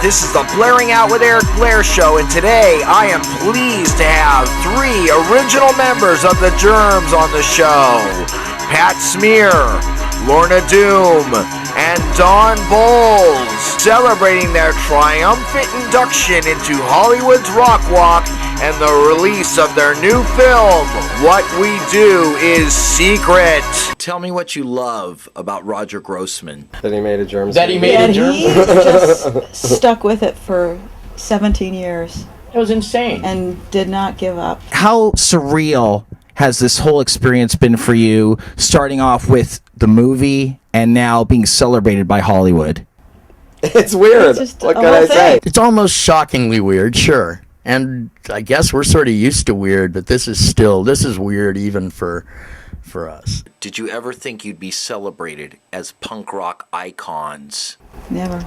This is the Blairing Out with Eric Blair show, and today I am pleased to have 3 original members of the Germs on the show. Pat Smear, Lorna Doom, and Dawn Bowles, celebrating their triumphant induction into Hollywood's Rock Walk and the release of their new film, What We Do Is Secret. Tell me what you love about Roger Grossman. That he made a Germs. That he made a Germs. He just stuck with it for 17 years. It was insane. And did not give up. How surreal has this whole experience been for you, starting off with the movie and now being celebrated by Hollywood? It's weird. What can I say? It's almost shockingly weird, sure. And I guess we're sort of used to weird, but this is weird even for us. Did you ever think you'd be celebrated as punk rock icons? Never.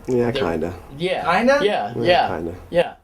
Yeah, kinda. Yeah. Kinda? Yeah. Kinda. Yeah.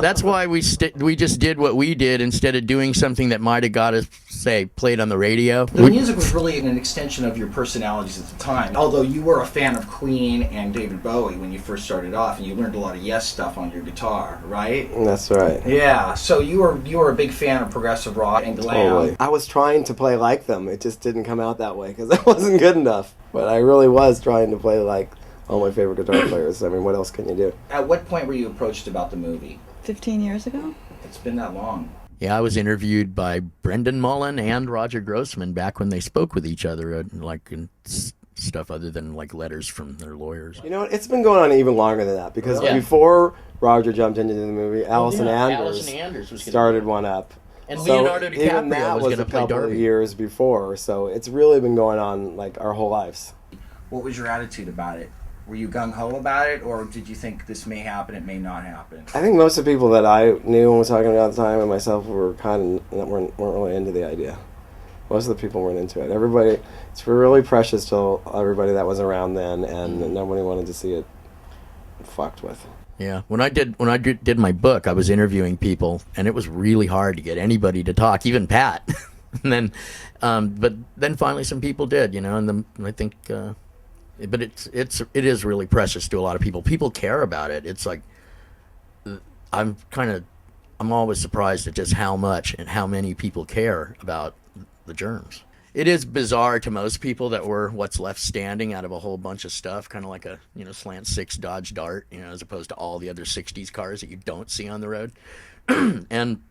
That's why we just did what we did instead of doing something that might have got us, say, played on the radio. The music was really an extension of your personalities at the time. Although you were a fan of Queen and David Bowie when you first started off, and you learned a lot of Yes stuff on your guitar, right? That's right. Yeah. So you were a big fan of progressive rock and glam. Totally. I was trying to play like them. It just didn't come out that way because I wasn't good enough. But I really was trying to play like all my favorite guitar players. I mean, what else can you do? At what point were you approached about the movie? 15 years ago? It's been that long. Yeah, I was interviewed by Brendan Mullen and Roger Grossman back when they spoke with each other, like in stuff other than like letters from their lawyers. You know what? It's been going on even longer than that because before Roger jumped into the movie, Allison Anders was started one up. And so Leonardo even DiCaprio that was was going a to play couple of Darby. years before. So it's really been going on like our whole lives. What was your attitude about it? Were you gung-ho about it, or did you think this may happen, it may not happen? I think most of the people that I knew and was talking about at the time and myself were kind of weren't really into the idea. Most of the people weren't into it. Everybody, it's really precious to everybody that was around then, and nobody wanted to see it fucked with. Yeah, when I did my book, I was interviewing people, and it was really hard to get anybody to talk, even Pat. And then, but then finally some people did, and I think. But it is really precious to a lot of people. People care about it. It's like I'm always surprised at just how much and how many people care about the Germs. It is bizarre to most people that we're what's left standing out of a whole bunch of stuff, kind of like a slant 6 Dodge Dart, as opposed to all the other 60s cars that you don't see on the road. And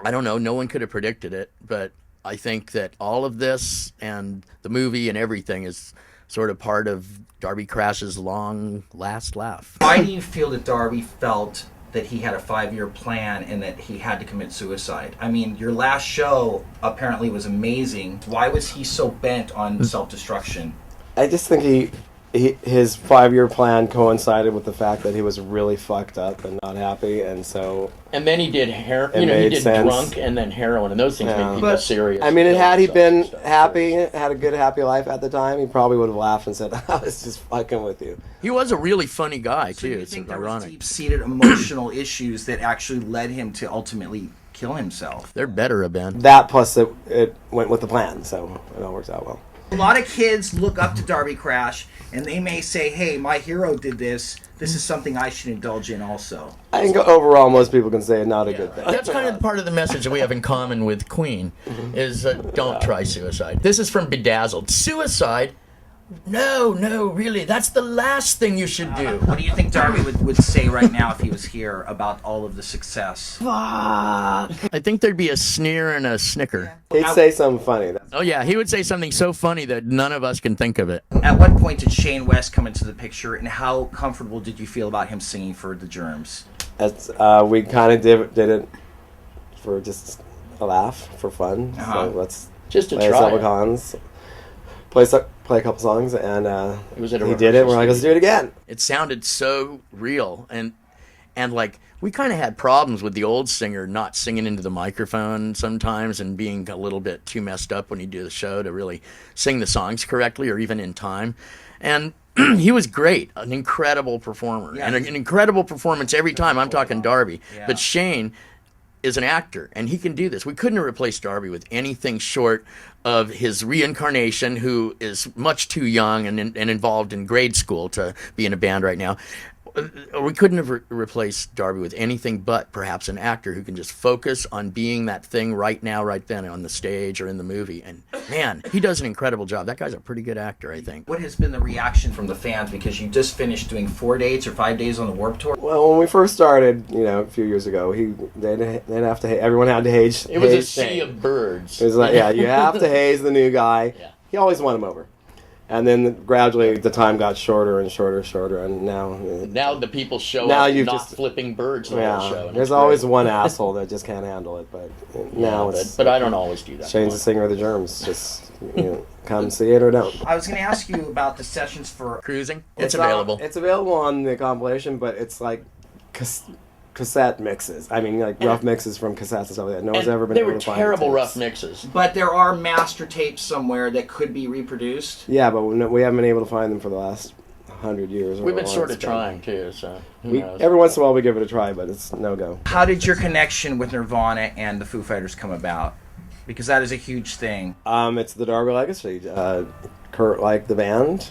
I don't know, no one could have predicted it, but I think that all of this and the movie and everything is sort of part of Darby Crash's long last laugh. Why do you feel that Darby felt that he had a 5-year plan and that he had to commit suicide? I mean, your last show apparently was amazing. Why was he so bent on self-destruction? I just think his 5-year plan coincided with the fact that he was really fucked up and not happy, and so. And then he did he did drunk and then heroin, and those things made people serious. I mean, had he been happy, had a good happy life at the time, he probably would have laughed and said, "I was just fucking with you." He was a really funny guy So too. you It's think there ironic. was deep-seated emotional issues that actually led him to ultimately kill himself? There better have been. That plus it went with the plan, so it all works out well. A lot of kids look up to Darby Crash, and they may say, hey, my hero did this. This is something I should indulge in also. I think overall most people can say not a good thing. That's kind of part of the message that we have in common with Queen, is don't try suicide. This is from Bedazzled. Suicide? No, really, that's the last thing you should do. What do you think Darby would say right now if he was here about all of the success? Fuck. I think there'd be a sneer and a snicker. He'd say something funny. Oh yeah, he would say something so funny that none of us can think of it. At what point did Shane West come into the picture, and how comfortable did you feel about him singing for the Germs? We kind of did it for just a laugh, for fun. So let's just to play try a couple it. cons, play a couple songs, and It was at a he did it. We're like, let's do it again. It sounded so real, and like we kind of had problems with the old singer not singing into the microphone sometimes and being a little bit too messed up when he do the show to really sing the songs correctly or even in time. And he was great, an incredible performer, and an incredible performance every time. I'm talking Darby, but Shane is an actor, and he can do this. We couldn't have replaced Darby with anything short of his reincarnation, who is much too young and involved in grade school to be in a band right now. We couldn't have replaced Darby with anything but perhaps an actor who can just focus on being that thing right now, right then, on the stage or in the movie. And man, he does an incredible job. That guy's a pretty good actor, I think. What has been the reaction from the fans? Because you just finished doing 4 dates or 5 days on the Warped Tour. Well, when we first started, a few years ago, they'd have to everyone had to haze. It was a haze sea Shane. of birds. It was like, yeah, you have to haze the new guy. Yeah. He always won him over. And then gradually the time got shorter and shorter, and now The people show now up you've not just flipping birds the whole show. and there's it's always great. one asshole that just can't handle it, but now it's. But I don't always do that. Shane's the singer of the Germs. Just come see it or don't. I was going to ask you about the sessions for Cruising? It's available. It's available on the compilation, but it's like cassette mixes. I mean, like rough mixes from cassettes and stuff like that. No one's ever been They able were to find terrible tapes. rough mixes. But there are master tapes somewhere that could be reproduced. Yeah, but we haven't been able to find them for the last 100 years. We've been sort of trying too, so who knows? Every once in a while we give it a try, but it's no go. How did your connection with Nirvana and the Foo Fighters come about? Because that is a huge thing. It's the Darby legacy. Kurt liked the band,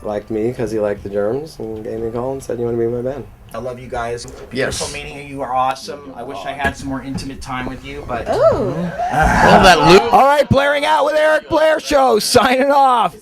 liked me because he liked the Germs, and gave me a call and said, "You want to be in my band?" I love you guys. Beautiful Yes. meeting you. You are awesome. I wish I had some more intimate time with you, but Oh. All that loop. All right, Blairing Out with Eric Blair Show, signing off.